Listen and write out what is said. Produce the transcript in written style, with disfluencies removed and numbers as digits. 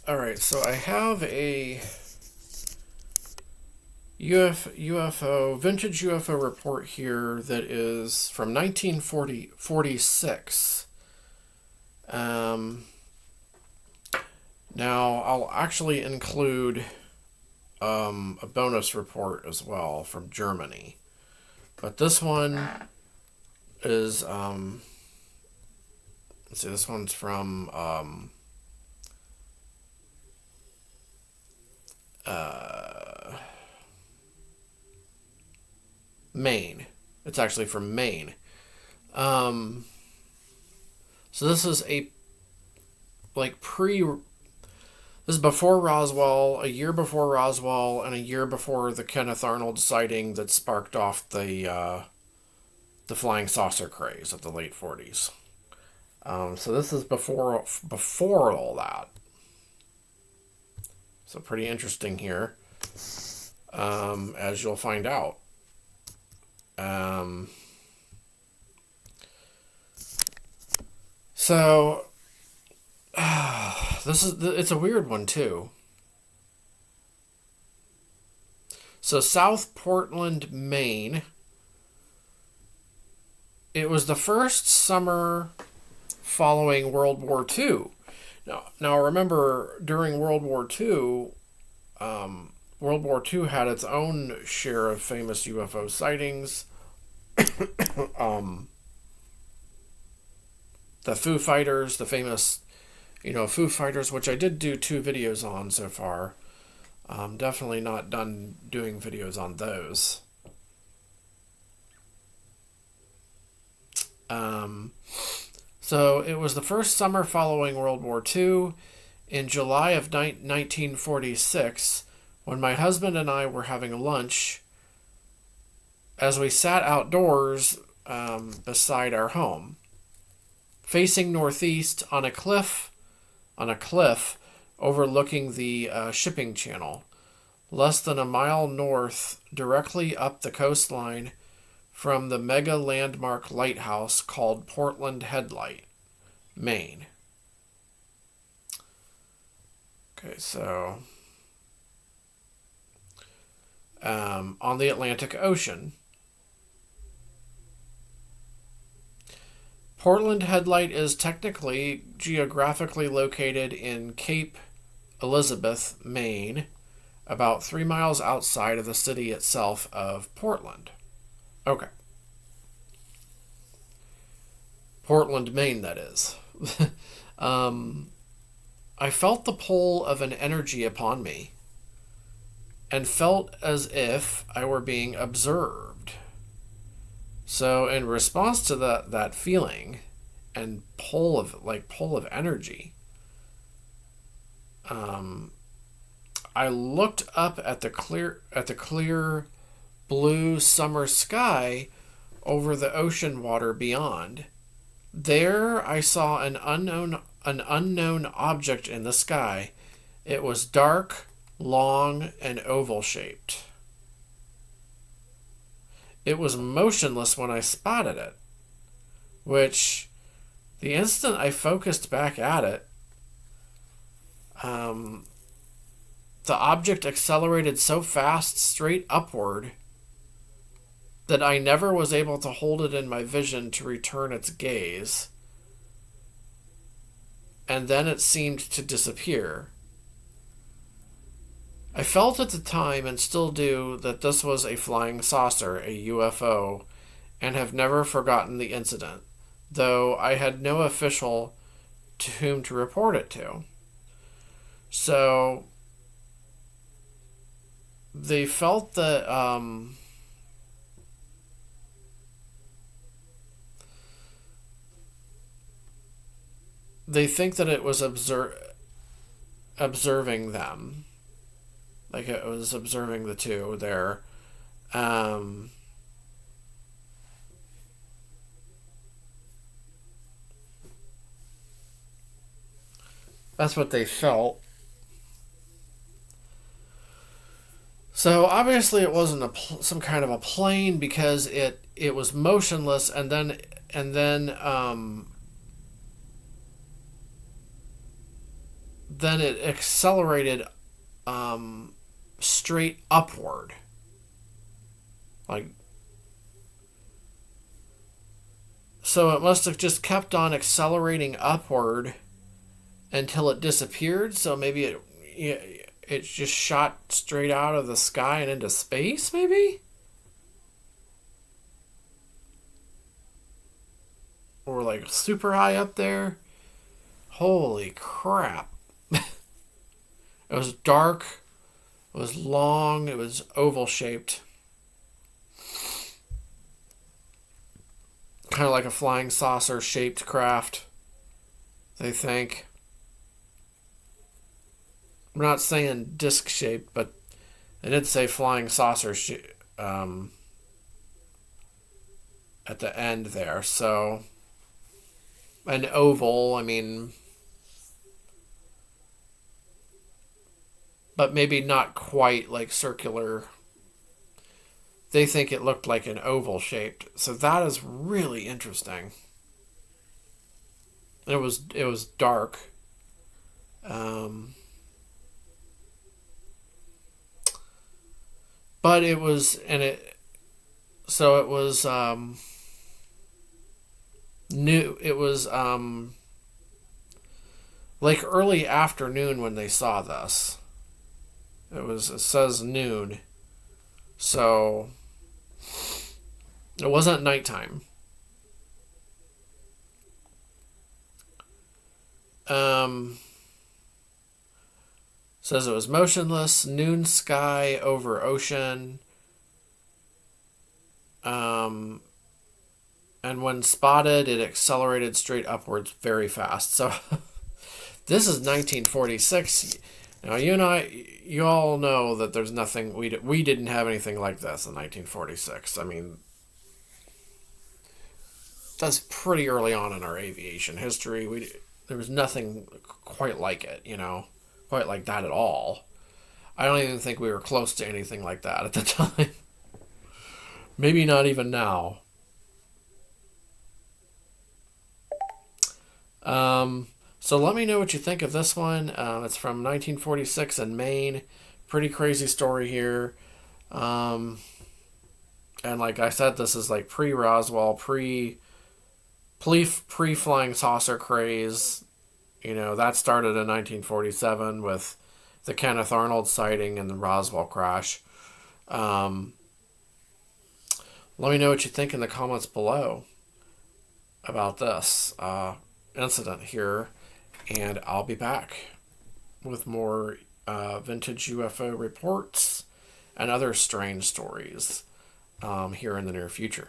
All right, so I have a UFO vintage UFO report here that is from 1946. Um, Now I'll actually include a bonus report as well from Germany, but this one is let's see, this one's from uh, Maine. It's actually from Maine. Um, so this is a like pre. This is before Roswell, a year before Roswell, and a year before the Kenneth Arnold sighting that sparked off the flying saucer craze of the late 40s. So this is before all that. So pretty interesting here, as you'll find out. Um, so it's a weird one too. So South Portland, Maine. It was the first summer following World War II. Now remember, during World War II, World War II had its own share of famous UFO sightings. The Foo Fighters, the famous, Foo Fighters, which I did do 2 videos on so far. Definitely not done doing videos on those. So it was the first summer following World War II. In July of 1946, when my husband and I were having lunch, as we sat outdoors beside our home, facing northeast on a cliff overlooking the shipping channel, less than a mile north, directly up the coastline from the mega landmark lighthouse called Portland Headlight, Maine. Okay, so on the Atlantic Ocean. Portland Headlight is technically geographically located in Cape Elizabeth, Maine, about 3 miles outside of the city itself of Portland. Okay. Portland, Maine, that is. I felt the pull of an energy upon me and felt as if I were being observed. So in response to that feeling and pull of energy, I looked up at the clear blue summer sky over the ocean water beyond. There I saw an unknown object in the sky. It was dark, long, and oval shaped. It was motionless when I spotted it, which the instant I focused back at it, the object accelerated so fast straight upward that I never was able to hold it in my vision to return its gaze. And then it seemed to disappear. I felt at the time, and still do, that this was a flying saucer, a UFO, and have never forgotten the incident, though I had no official to whom to report it to. So they felt that they think that it was observing them, like it was observing the two there. That's what they felt. So obviously it wasn't some kind of a plane, because it was motionless, and then then it accelerated straight upward. Like, so it must have just kept on accelerating upward until it disappeared. So maybe it just shot straight out of the sky and into space, maybe? Or like super high up there. Holy crap. It was dark. It was long. It was oval shaped. Kind of like a flying saucer shaped craft, they think. I'm not saying disc shaped, but they did say flying saucer at the end there. So, an oval, I mean, but maybe not quite like circular. They think it looked like an oval shaped. So that is really interesting. It was dark. But it was, and it, so it was new. It was like early afternoon when they saw this. It says noon. So it wasn't nighttime. Says it was motionless, noon sky over ocean. And when spotted, it accelerated straight upwards very fast. So this is 1946. Now you all know that there's nothing, we didn't have anything like this in 1946. I mean, that's pretty early on in our aviation history. There was nothing quite like it, quite like that at all. I don't even think we were close to anything like that at the time. Maybe not even now. So let me know what you think of this one. It's from 1946 in Maine. Pretty crazy story here. And like I said, this is like pre-Roswell, pre-flying saucer craze. That started in 1947 with the Kenneth Arnold sighting and the Roswell crash. Let me know what you think in the comments below about this incident here. And I'll be back with more vintage UFO reports and other strange stories here in the near future.